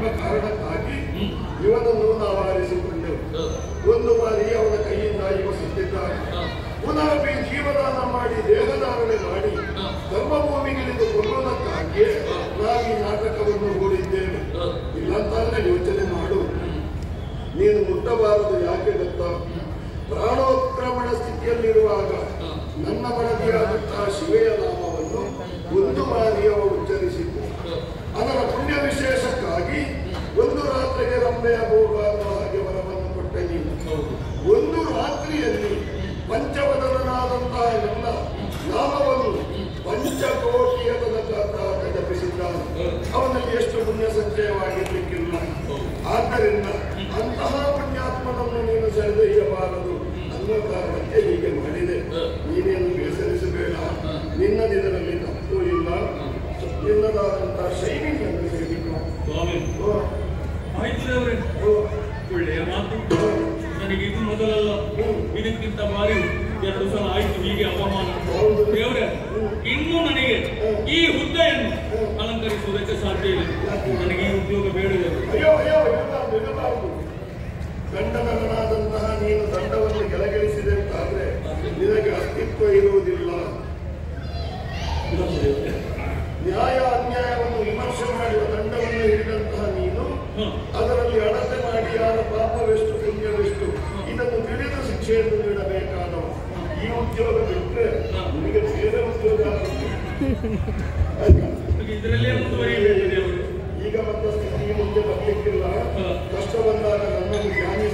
ಎಂಬ ಕಾರಣಕ್ಕಾಗಿ ಇವನನ್ನು ನಾವು ಆರಿಸಿಕೊಂಡೆವು. ಒಂದು ಬಾರಿ ಅವನ ಕೈಯಿಂದ ಇವ ಸತ್ತಿದ್ದಾನೆ. ಪುನಃ ಜೀವದಾನ ಮಾಡಿ ದೇಹಧಾರಣೆ ಮಾಡಿ ಧರ್ಮಭೂಮಿಗಿಳಿದು ಕೊಲ್ಲುವುದಕ್ಕಾಗಿ ನಾವು ಈ ನಾಟಕವನ್ನು ಹೂಡಿದ್ದೇವೆ. ಇಲ್ಲಂತಾದ್ರೆ ಯೋಚನೆ ಮಾಡು. ನೀನು ಮುಟ್ಟಬಾರದು. ಯಾಕೆ ಗೊತ್ತಾ? ಪ್ರಾಣೋತ್ಕ್ರಮಣ ಸ್ಥಿತಿಯಲ್ಲಿರುವಾಗ ನನ್ನ ಮಡದಿಯಾದಂತಹ ಶಿವೆಯ ನಾಮವನ್ನು ಒಂದು ಬಾರಿ ಅವ ಉಚ್ಚರಿಸಿದ್ದು. ಅದರ ಪುಣ್ಯ ವಿಶೇಷಕ್ಕಾಗಿ ಒಂದು ರಾತ್ರಿಗೆ ರಂಭೆಯ ಭೋಗ ಅನ್ನೋ ಹಾಗೆ ವರವನ್ನು ಕೊಟ್ಟೆ ನೀನು. ಒಂದು ರಾತ್ರಿಯಲ್ಲಿ ಪಂಚವದನಾದಂತಹ ಎಲ್ಲ ನಾಮವನ್ನು ಪಂಚಕೋಟಿಯ ತನಕ ಜಪಿಸಿದ್ದಾನೆ. ಅವನಲ್ಲಿ ಎಷ್ಟು ಪುಣ್ಯ ಸಂಚಯವಾಗಿರ್ಲಿಕ್ಕಿಲ್ಲ. ಆದ್ದರಿಂದ ಅಂತಹ ಪುಣ್ಯಾತ್ಮನನ್ನು ನೀನು ಸೆಳೆದೊಯ್ಯಬಾರದು ಅನ್ನೋ ಕಾರಣಕ್ಕೆ ಹೀಗೆ ಮಾಡಿದೆ. ನೀನೇನು ಬೇಸರಿಸಬೇಡ. ನಿನ್ನದಿದರಲ್ಲಿ ತಪ್ಪು ಇಲ್ಲ. ನಿನ್ನದಾದಂತಹ ಶೈಲಿಯನ್ನು ಸೇರಿಕೊ. ಒಳ್ಳೆಯ ಮಾತು. ನನಗೆ ಇದು ಮೊದಲಲ್ಲ, ಇದಕ್ಕಿಂತ ಬಾರಿ 2 ಸಲ ಆಯ್ತು ಹೀಗೆ ಅವಮಾನ. ದೇವರೇ, ಇನ್ನೂ ನನಗೆ ಈ ಹುದ್ದೆಯನ್ನು ಅಲಂಕರಿಸುವುದಕ್ಕೆ ಸಾಧ್ಯ ಇಲ್ಲ. ನನಗೆ ಈ ಉದ್ಯೋಗ ಬೇಡದೆ. ಅಯ್ಯೋ ಇರಬಾರದು. ಗಂಡನನಾದಂತಹ ನೀನು ದಂಡವನ್ನು ಕೆಳಗಿಳಿಸಿದೆ ಅಂತಾದ್ರೆ ನಿನಗೆ ಅಸ್ತಿತ್ವ ಇರುವುದಿಲ್ಲ. ನ್ಯಾಯ ಅನ್ಯಾಯವನ್ನು ವಿಮರ್ಶೆ ಮಾಡುವ ದಂಡವನ್ನು ಹಿಡಿದಂತಹ ನೀನು ಅದರಲ್ಲಿ ಅಳತೆ ಮಾಡಿ ಯಾರ ಪಾಪವೆಷ್ಟು ಪುಣ್ಯವೆಷ್ಟು ಇದನ್ನು ತಿಳಿದು ಶಿಕ್ಷೆಯನ್ನು ನೀಡಬೇಕಾದವ. ಈ ಉದ್ಯೋಗ ಬಿಟ್ಟರೆ ನಿಮಗೆ ಬೇರೆ ಉದ್ಯೋಗ ಇದರಲ್ಲೇ ಮುಂದುವರಿಯಬೇಕು. ಈಗ ಬಂದ ಸ್ಥಿತಿ ಮುಂದೆ ಬರಲಿಕ್ಕಿಲ್ಲ. ಕಷ್ಟ ಬಂದಾಗ ನನ್ನನ್ನು ಧ್ಯಾನಿಸಿ